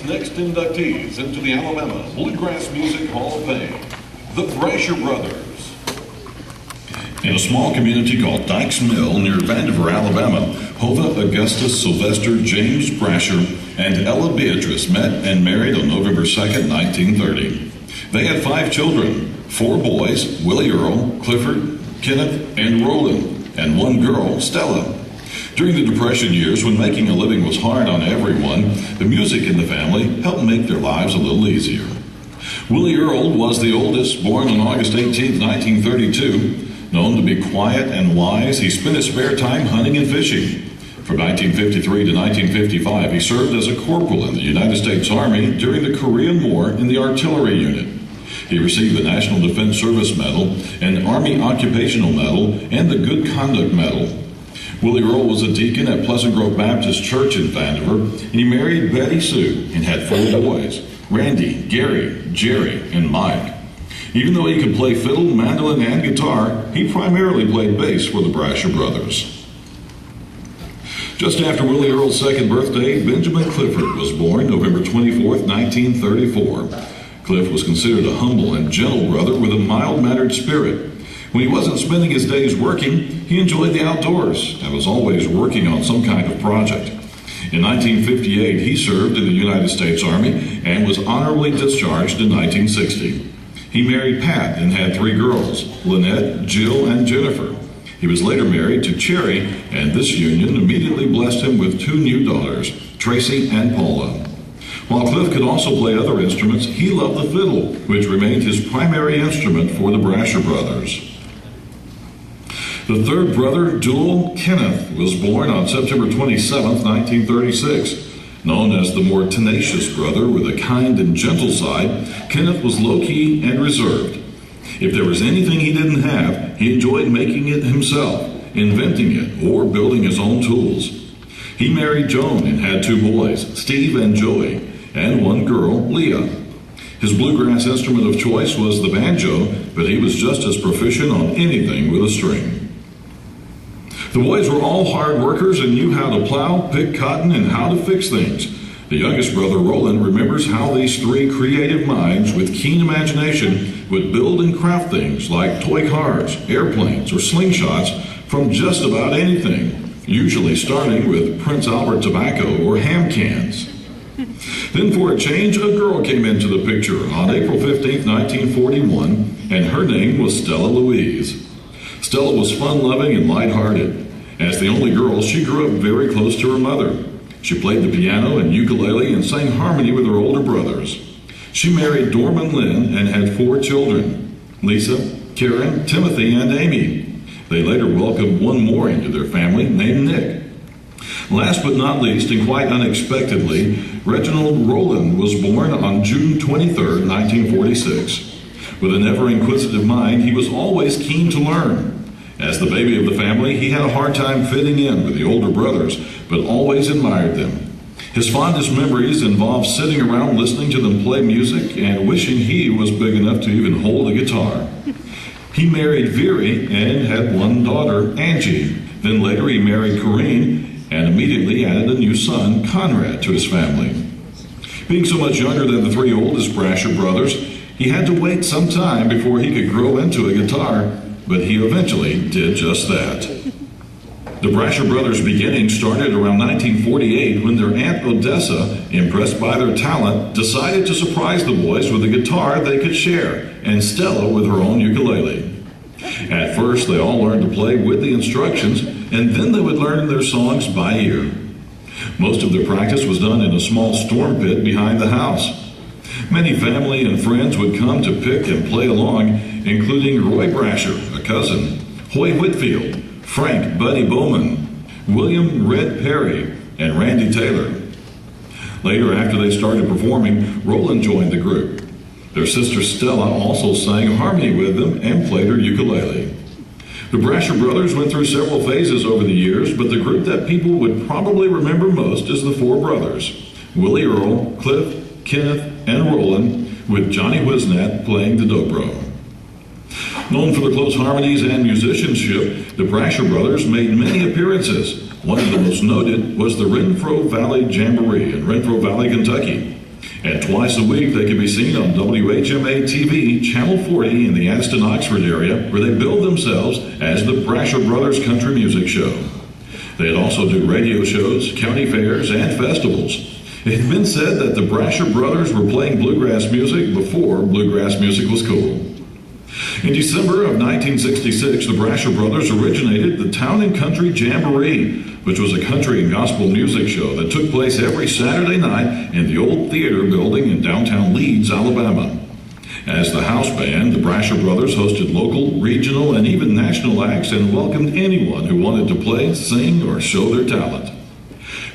Next inductees into the Alabama Bluegrass Music Hall of Fame, the Thrasher Brothers. In a small community called Dykes Mill near Vandiver, Alabama, Hova Augustus Sylvester James Brasher and Ella Beatrice met and married on November 2nd, 1930. They had 5 children, 4 boys, Willie Earl, Clifford, Kenneth, and Roland, and 1 girl, Stella. During the Depression years, when making a living was hard on everyone, the music in the family helped make their lives a little easier. Willie Earl was the oldest, born on August 18, 1932. Known to be quiet and wise, he spent his spare time hunting and fishing. From 1953 to 1955, he served as a corporal in the United States Army during the Korean War in the artillery unit. He received the National Defense Service Medal, an Army Occupational Medal, and the Good Conduct Medal. Willie Earl was a deacon at Pleasant Grove Baptist Church in Vandiver. He married Betty Sue and had 4 boys, Randy, Gary, Jerry, and Mike. Even though he could play fiddle, mandolin, and guitar, he primarily played bass for the Brasher Brothers. Just after Willie Earl's 2nd birthday, Benjamin Clifford was born November 24, 1934. Cliff was considered a humble and gentle brother with a mild-mannered spirit. When he wasn't spending his days working, he enjoyed the outdoors and was always working on some kind of project. In 1958, he served in the United States Army and was honorably discharged in 1960. He married Pat and had 3 girls, Lynette, Jill, and Jennifer. He was later married to Cherry, and this union immediately blessed him with 2 new daughters, Tracy and Paula. While Cliff could also play other instruments, he loved the fiddle, which remained his primary instrument for the Brasher Brothers. The 3rd brother, Dual Kenneth, was born on September 27, 1936. Known as the more tenacious brother with a kind and gentle side, Kenneth was low-key and reserved. If there was anything he didn't have, he enjoyed making it himself, inventing it, or building his own tools. He married Joan and had 2 boys, Steve and Joey, and 1 girl, Leah. His bluegrass instrument of choice was the banjo, but he was just as proficient on anything with a string. The boys were all hard workers and knew how to plow, pick cotton, and how to fix things. The youngest brother, Roland, remembers how these 3 creative minds with keen imagination would build and craft things like toy cars, airplanes, or slingshots from just about anything, usually starting with Prince Albert tobacco or ham cans. Then for a change, a girl came into the picture on April 15, 1941, and her name was Stella Louise. Stella was fun-loving and light-hearted. As the only girl, she grew up very close to her mother. She played the piano and ukulele and sang harmony with her older brothers. She married Dorman Lynn and had 4 children, Lisa, Karen, Timothy, and Amy. They later welcomed 1 more into their family named Nick. Last but not least, and quite unexpectedly, Reginald Rowland was born on June 23, 1946. With an ever-inquisitive mind, he was always keen to learn. As the baby of the family, he had a hard time fitting in with the older brothers, but always admired them. His fondest memories involved sitting around listening to them play music and wishing he was big enough to even hold a guitar. He married Veery and had 1 daughter, Angie. Then later he married Corrine and immediately added a new son, Conrad, to his family. Being so much younger than the 3 oldest Brasher brothers, he had to wait some time before he could grow into a guitar, but he eventually did just that. The Brasher brothers' beginning started around 1948 when their Aunt Odessa, impressed by their talent, decided to surprise the boys with a guitar they could share, and Stella with her own ukulele. At first, they all learned to play with the instructions, and then they would learn their songs by ear. Most of their practice was done in a small storm pit behind the house. Many family and friends would come to pick and play along, including Roy Brasher, a cousin, Hoy Whitfield, Frank Buddy Bowman, William Red Perry, and Randy Taylor. Later, after they started performing, Roland joined the group. Their sister Stella also sang harmony with them and played her ukulele. The Brasher brothers went through several phases over the years, but the group that people would probably remember most is the 4 brothers, Willie Earl, Cliff, Kenneth, and Roland, with Johnny Wisnat playing the dobro. Known for their close harmonies and musicianship, the Brasher brothers made many appearances, One of the most noted was the Renfro Valley Jamboree in Renfro Valley, Kentucky. And twice a week they could be seen on WHMA TV, Channel 40 in the Addison, Oxford area, where they billed themselves as the Brasher Brothers Country Music Show. They'd also do radio shows, county fairs, and festivals. It had been said that the Brasher Brothers were playing bluegrass music before bluegrass music was cool. In December of 1966, the Brasher Brothers originated the Town and Country Jamboree, which was a country and gospel music show that took place every Saturday night in the old theater building in downtown Leeds, Alabama. As the house band, the Brasher Brothers hosted local, regional, and even national acts and welcomed anyone who wanted to play, sing, or show their talent.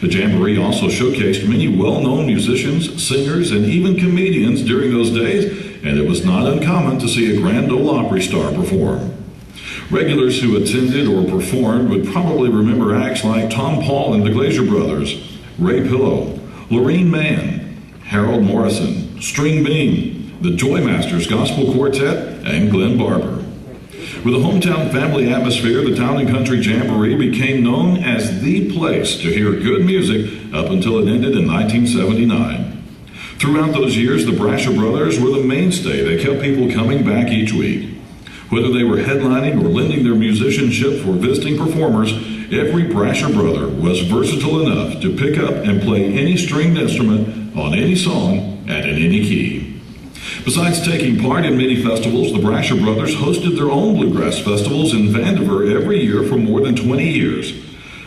The Jamboree also showcased many well-known musicians, singers, and even comedians during those days, and it was not uncommon to see a Grand Ole Opry star perform. Regulars who attended or performed would probably remember acts like Tom Paul and the Glazier Brothers, Ray Pillow, Lorene Mann, Harold Morrison, String Bean, the Joymasters Gospel Quartet, and Glenn Barber. With a hometown family atmosphere, the Town and Country Jamboree became known as the place to hear good music up until it ended in 1979. Throughout those years, the Brasher Brothers were the mainstay that kept people coming back each week. Whether they were headlining or lending their musicianship for visiting performers, every Brasher Brother was versatile enough to pick up and play any stringed instrument on any song and in any key. Besides taking part in many festivals, the Brasher Brothers hosted their own bluegrass festivals in Vandiver every year for more than 20 years.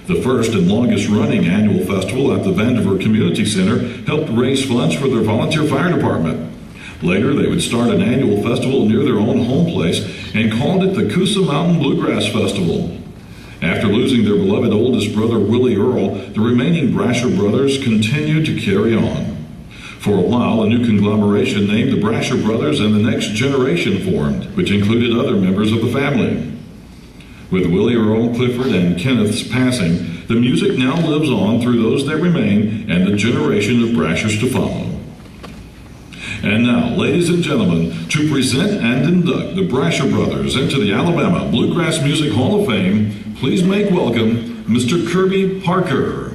The first and longest running annual festival at the Vandiver Community Center helped raise funds for their volunteer fire department. Later, they would start an annual festival near their own home place and called it the Coosa Mountain Bluegrass Festival. After losing their beloved oldest brother, Willie Earl, the remaining Brasher Brothers continued to carry on. For a while, a new conglomeration named the Brasher Brothers and the Next Generation formed, which included other members of the family. With Willie Earl, Clifford, and Kenneth's passing, the music now lives on through those that remain and the generation of Brashers to follow. And now, ladies and gentlemen, to present and induct the Brasher Brothers into the Alabama Bluegrass Music Hall of Fame, please make welcome Mr. Kirby Parker.